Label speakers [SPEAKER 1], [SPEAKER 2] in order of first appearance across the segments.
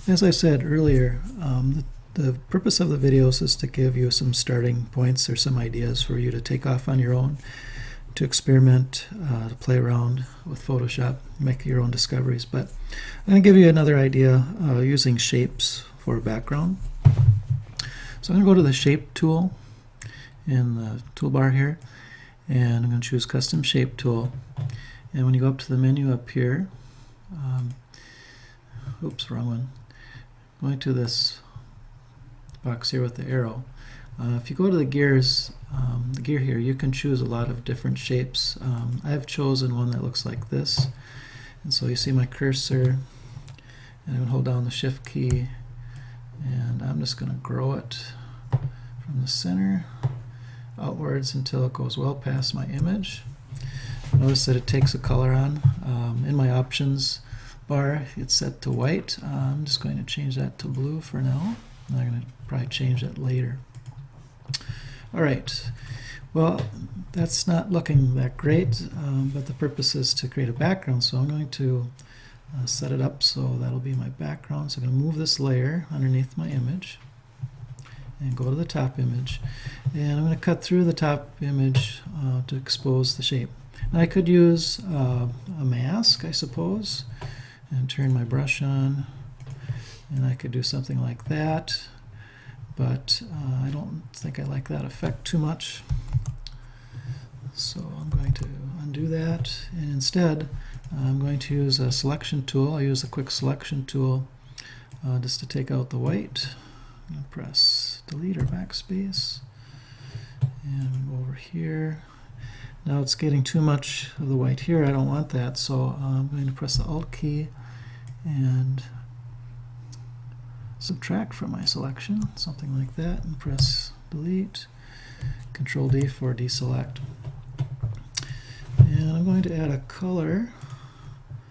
[SPEAKER 1] As I said earlier, the purpose of the videos is to give you some starting points or some ideas for you to take off on your own, to experiment, to play around with Photoshop, make your own discoveries. But I'm going to give you another idea using shapes for a background. So I'm going to go to the Shape tool in the toolbar here, and I'm going to choose Custom Shape Tool. And when you go up to the menu up here, oops, wrong one. Going to this box here with the arrow. If you go to the gears, the gear here, you can choose a lot of different shapes. I've chosen one that looks like this. And so you see my cursor, and I'm going to hold down the Shift key, and I'm just going to grow it from the center outwards until it goes well past my image. Notice that it takes a color on. In my options bar, it's set to white. I'm just going to change that to blue for now. I'm going to probably change that later. All right, well, that's not looking that great, but the purpose is to create a background, so I'm going to set it up so that'll be my background. So I'm going to move this layer underneath my image and go to the top image, and I'm going to cut through the top image to expose the shape. Now I could use a mask, I suppose, and turn my brush on, and I could do something like that, but I don't think I like that effect too much. So I'm going to undo that, and instead I'm going to use a selection tool. I use the quick selection tool just to take out the white. I'm going to press delete or backspace, and go over here. Now it's getting too much of the white here. I don't want that, so I'm going to press the Alt key and subtract from my selection, something like that, and press delete. Control D for deselect. And I'm going to add a color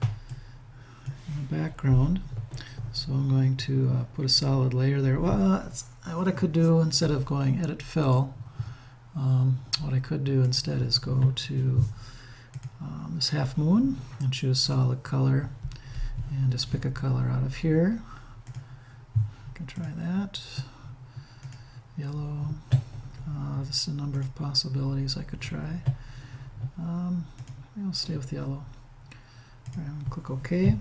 [SPEAKER 1] in the background. So I'm going to put a solid layer there. Well, what I could do instead of going Edit Fill, what I could do instead is go to this half moon and choose solid color and just pick a color out of here. I can try that. Yellow. This is a number of possibilities I could try. I'll stay with yellow. All right, I'm going to click OK.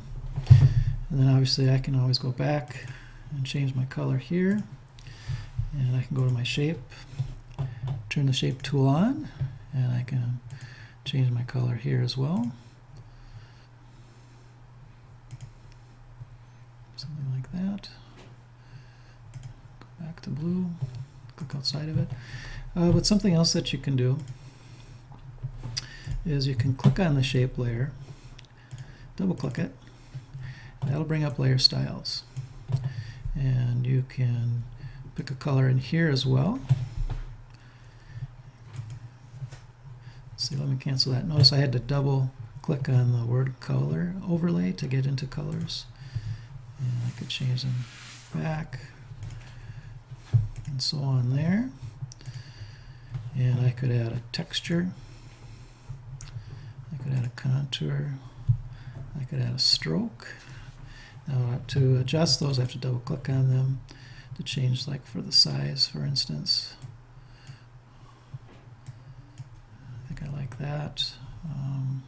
[SPEAKER 1] And then obviously I can always go back and change my color here. And I can go to my shape, turn the shape tool on, and I can change my color here as well. Something like that. Go back to blue, click outside of it. But something else that you can do is you can click on the shape layer, double click it, and that'll bring up layer styles. And you can pick a color in here as well. See, let me cancel that. Notice I had to double click on the word color overlay to get into colors. And I could change them back and so on there. And I could add a texture. I could add a contour. I could add a stroke. Now to adjust those, I have to double click on them to change, like for the size, for instance. I think I like that. I'm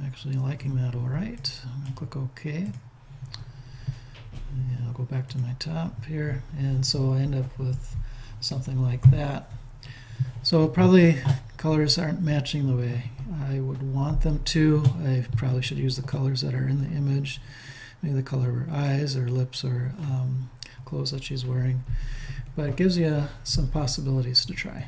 [SPEAKER 1] actually liking that all right. I'm going to click OK. And I'll go back to my top here. And so I end up with something like that. So probably colors aren't matching the way I would want them to. I probably should use the colors that are in the image. Maybe the color of her eyes or lips or clothes that she's wearing. But it gives you some possibilities to try.